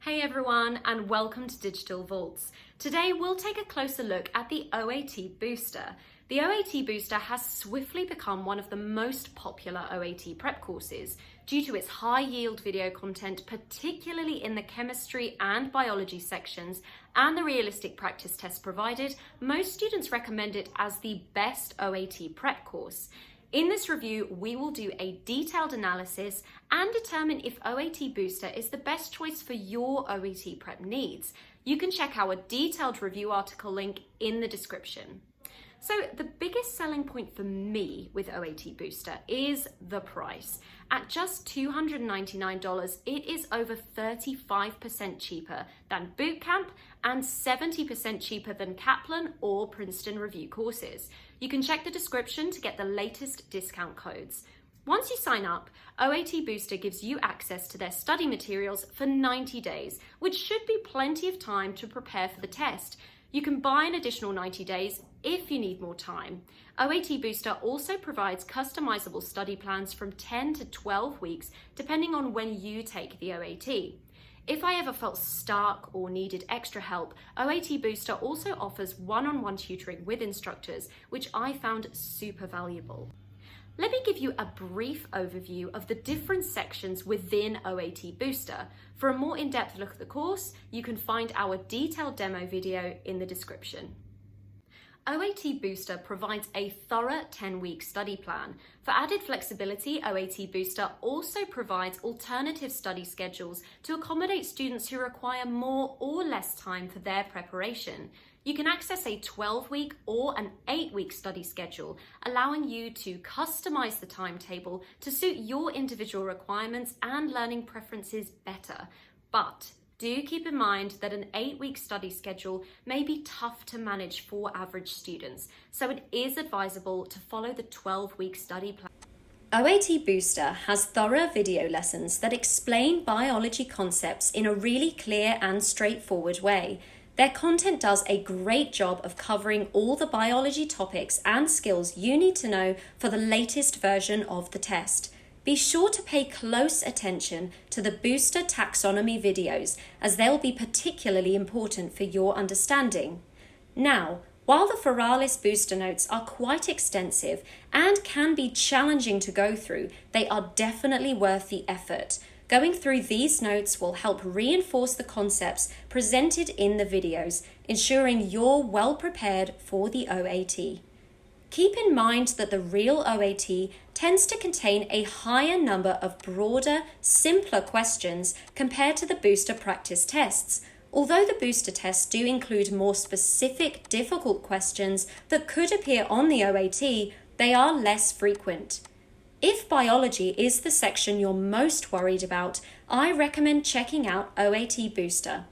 Hey everyone, and welcome to Digital Vaults. Today we'll take a closer look at the OAT Booster. The OAT Booster has swiftly become one of the most popular OAT prep courses due to its high yield video content, particularly in the chemistry and biology sections, and the realistic practice tests provided. Most students recommend it as the best OAT prep course. In this review, we will do a detailed analysis and determine if OAT Booster is the best choice for your OAT prep needs. You can check our detailed review article link in the description. So the biggest selling point for me with OAT Booster is the price. At just $299, it is over 35% cheaper than Bootcamp and 70% cheaper than Kaplan or Princeton review courses. You can check the description to get the latest discount codes. Once you sign up, OAT Booster gives you access to their study materials for 90 days, which should be plenty of time to prepare for the test. You can buy an additional 90 days if you need more time. OAT Booster also provides customizable study plans from 10 to 12 weeks, depending on when you take the OAT. If I ever felt stuck or needed extra help, OAT Booster also offers one-on-one tutoring with instructors, which I found super valuable. Let me give you a brief overview of the different sections within OAT Booster. For a more in-depth look at the course, you can find our detailed demo video in the description. OAT Booster provides a thorough 10-week study plan. For added flexibility, OAT Booster also provides alternative study schedules to accommodate students who require more or less time for their preparation. You can access a 12-week or an 8-week study schedule, allowing you to customize the timetable to suit your individual requirements and learning preferences better. But do keep in mind that an 8-week study schedule may be tough to manage for average students, so it is advisable to follow the 12-week study plan. OAT Booster has thorough video lessons that explain biology concepts in a really clear and straightforward way. Their content does a great job of covering all the biology topics and skills you need to know for the latest version of the test. Be sure to pay close attention to the Booster taxonomy videos, as they'll be particularly important for your understanding. Now, while the Feralis Booster notes are quite extensive and can be challenging to go through, they are definitely worth the effort. Going through these notes will help reinforce the concepts presented in the videos, ensuring you're well prepared for the OAT. Keep in mind that the real OAT tends to contain a higher number of broader, simpler questions compared to the Booster practice tests. Although the Booster tests do include more specific, difficult questions that could appear on the OAT, they are less frequent. If biology is the section you're most worried about, I recommend checking out OAT Booster.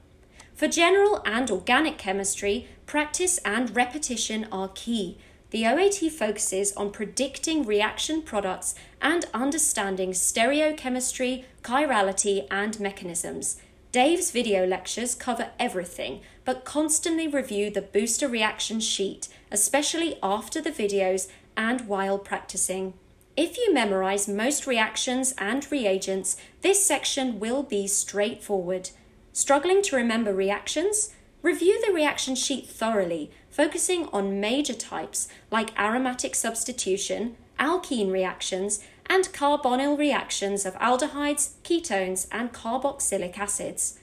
For general and organic chemistry, practice and repetition are key. The OAT focuses on predicting reaction products and understanding stereochemistry, chirality, and mechanisms. Dave's video lectures cover everything, but constantly review the Booster reaction sheet, especially after the videos and while practicing. If you memorize most reactions and reagents, this section will be straightforward. Struggling to remember reactions? Review the reaction sheet thoroughly, focusing on major types like aromatic substitution, alkene reactions, and carbonyl reactions of aldehydes, ketones, and carboxylic acids.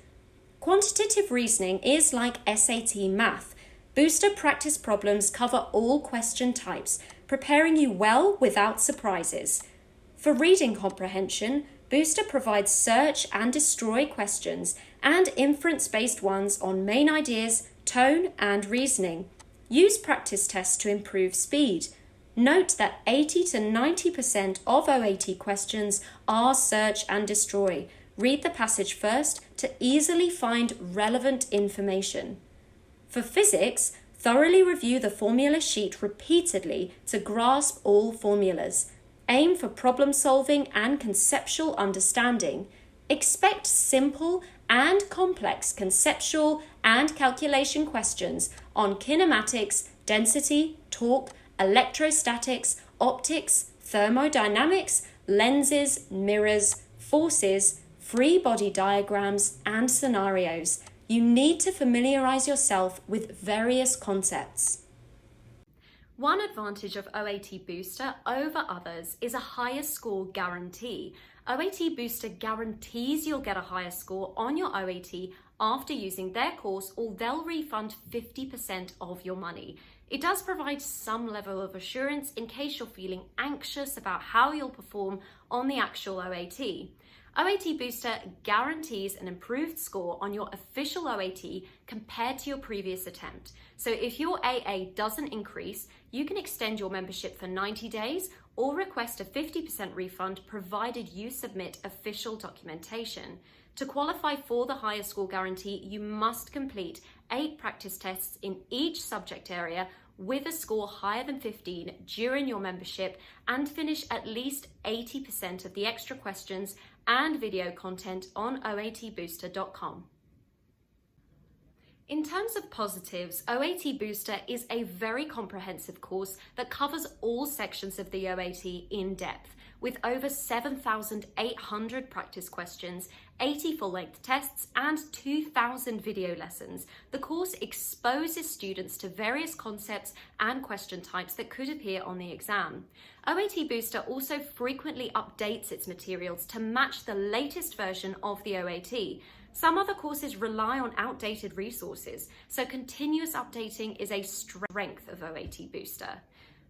Quantitative reasoning is like SAT math. Booster practice problems cover all question types, preparing you well without surprises. For reading comprehension, Booster provides search and destroy questions and inference-based ones on main ideas, tone, and reasoning. Use practice tests to improve speed. Note that 80 to 90% of OAT questions are search and destroy. Read the passage first to easily find relevant information. For physics, thoroughly review the formula sheet repeatedly to grasp all formulas. Aim for problem solving and conceptual understanding. Expect simple and complex conceptual and calculation questions on kinematics, density, torque, electrostatics, optics, thermodynamics, lenses, mirrors, forces, free body diagrams, and scenarios. You need to familiarize yourself with various concepts. One advantage of OAT Booster over others is a higher score guarantee. OAT Booster guarantees you'll get a higher score on your OAT after using their course, or they'll refund 50% of your money. It does provide some level of assurance in case you're feeling anxious about how you'll perform on the actual OAT. OAT Booster guarantees an improved score on your official OAT compared to your previous attempt. So if your AA doesn't increase, you can extend your membership for 90 days or request a 50% refund provided you submit official documentation. To qualify for the higher score guarantee, you must complete 8 practice tests in each subject area with a score higher than 15 during your membership and finish at least 80% of the extra questions and video content on oatbooster.com. In terms of positives, OAT Booster is a very comprehensive course that covers all sections of the OAT in depth, with over 7,800 practice questions, 80 full-length tests, and 2,000 video lessons. The course exposes students to various concepts and question types that could appear on the exam. OAT Booster also frequently updates its materials to match the latest version of the OAT. Some other courses rely on outdated resources, so continuous updating is a strength of OAT Booster.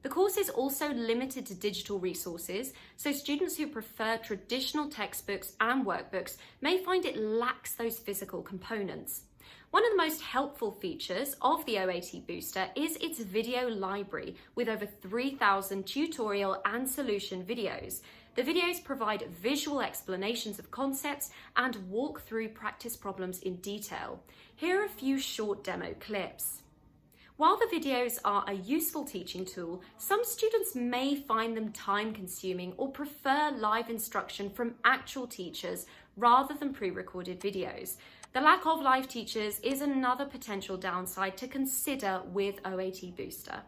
The course is also limited to digital resources, so students who prefer traditional textbooks and workbooks may find it lacks those physical components. One of the most helpful features of the OAT Booster is its video library with over 3,000 tutorial and solution videos. The videos provide visual explanations of concepts and walk through practice problems in detail. Here are a few short demo clips. While the videos are a useful teaching tool, some students may find them time-consuming or prefer live instruction from actual teachers rather than pre-recorded videos. The lack of live teachers is another potential downside to consider with OAT Booster.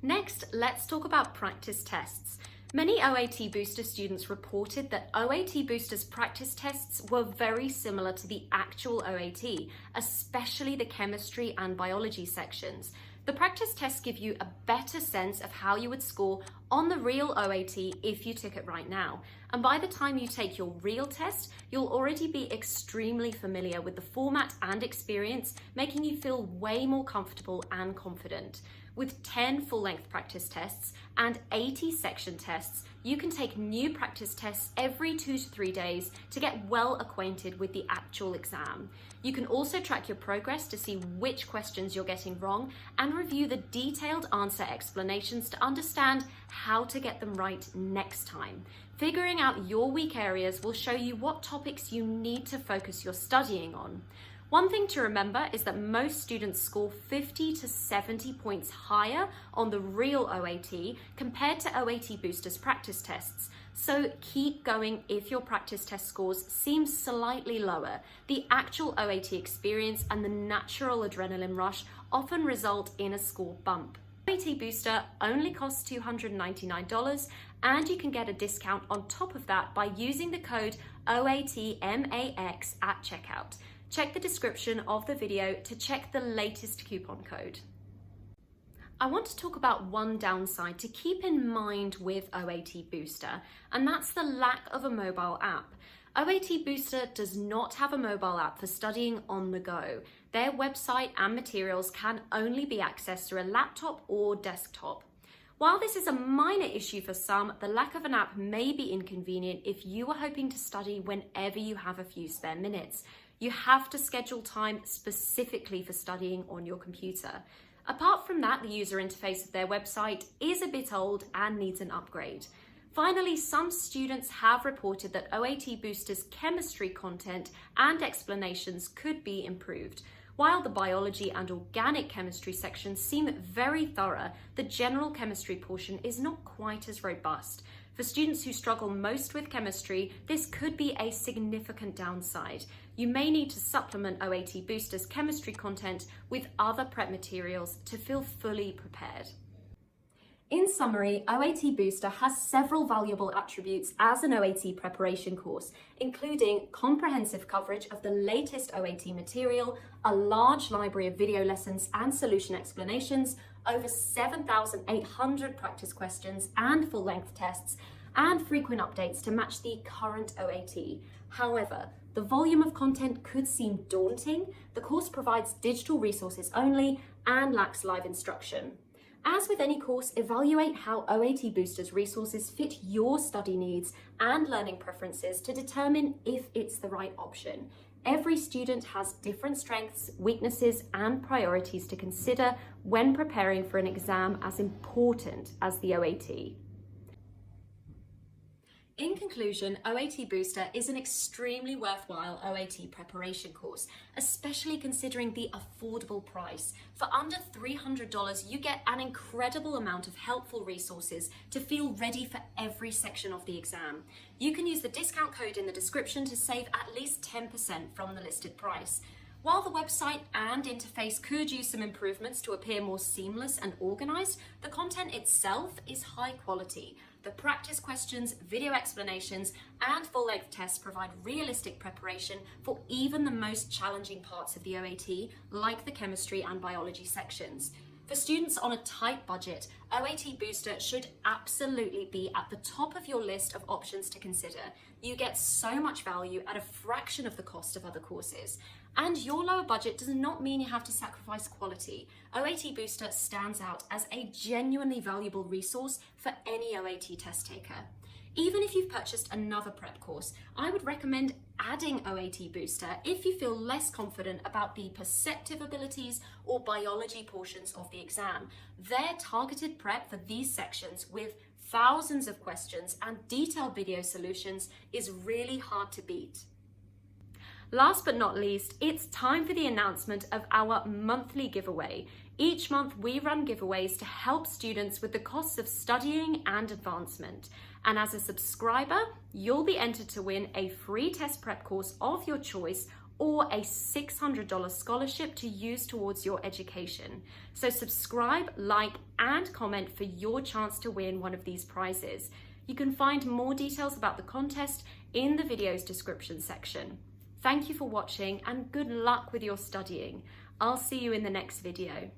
Next, let's talk about practice tests. Many OAT Booster students reported that OAT Booster's practice tests were very similar to the actual OAT, especially the chemistry and biology sections. The practice tests give you a better sense of how you would score on the real OAT if you took it right now. And by the time you take your real test, you'll already be extremely familiar with the format and experience, making you feel way more comfortable and confident. With 10 full-length practice tests and 80 section tests, you can take new practice tests every 2 to 3 days to get well acquainted with the actual exam. You can also track your progress to see which questions you're getting wrong and review the detailed answer explanations to understand how to get them right next time. Figuring out your weak areas will show you what topics you need to focus your studying on. One thing to remember is that most students score 50 to 70 points higher on the real OAT compared to OAT Booster's practice tests. So keep going if your practice test scores seem slightly lower. The actual OAT experience and the natural adrenaline rush often result in a score bump. OAT Booster only costs $299, and you can get a discount on top of that by using the code OATMAX at checkout. Check the description of the video to check the latest coupon code. I want to talk about one downside to keep in mind with OAT Booster, and that's the lack of a mobile app. OAT Booster does not have a mobile app for studying on the go. Their website and materials can only be accessed through a laptop or desktop. While this is a minor issue for some, the lack of an app may be inconvenient if you are hoping to study whenever you have a few spare minutes. You have to schedule time specifically for studying on your computer. Apart from that, the user interface of their website is a bit old and needs an upgrade. Finally, some students have reported that OAT Booster's chemistry content and explanations could be improved. While the biology and organic chemistry sections seem very thorough, the general chemistry portion is not quite as robust. For students who struggle most with chemistry, this could be a significant downside. You may need to supplement OAT Booster's chemistry content with other prep materials to feel fully prepared. In summary, OAT Booster has several valuable attributes as an OAT preparation course, including comprehensive coverage of the latest OAT material, a large library of video lessons and solution explanations, over 7,800 practice questions and full-length tests, and frequent updates to match the current OAT. However, the volume of content could seem daunting. The course provides digital resources only and lacks live instruction. As with any course, evaluate how OAT Booster's resources fit your study needs and learning preferences to determine if it's the right option. Every student has different strengths, weaknesses, and priorities to consider when preparing for an exam as important as the OAT. In conclusion, OAT Booster is an extremely worthwhile OAT preparation course, especially considering the affordable price. For under $300, you get an incredible amount of helpful resources to feel ready for every section of the exam. You can use the discount code in the description to save at least 10% from the listed price. While the website and interface could use some improvements to appear more seamless and organized, the content itself is high quality. The practice questions, video explanations, and full-length tests provide realistic preparation for even the most challenging parts of the OAT, like the chemistry and biology sections. For students on a tight budget, OAT Booster should absolutely be at the top of your list of options to consider. You get so much value at a fraction of the cost of other courses. And your lower budget does not mean you have to sacrifice quality. OAT Booster stands out as a genuinely valuable resource for any OAT test taker. Even if you've purchased another prep course, I would recommend adding OAT Booster if you feel less confident about the perceptive abilities or biology portions of the exam. Their targeted prep for these sections with thousands of questions and detailed video solutions is really hard to beat. Last but not least, it's time for the announcement of our monthly giveaway. Each month we run giveaways to help students with the costs of studying and advancement. And as a subscriber, you'll be entered to win a free test prep course of your choice or a $600 scholarship to use towards your education. So subscribe, like, and comment for your chance to win one of these prizes. You can find more details about the contest in the video's description section. Thank you for watching and good luck with your studying. I'll see you in the next video.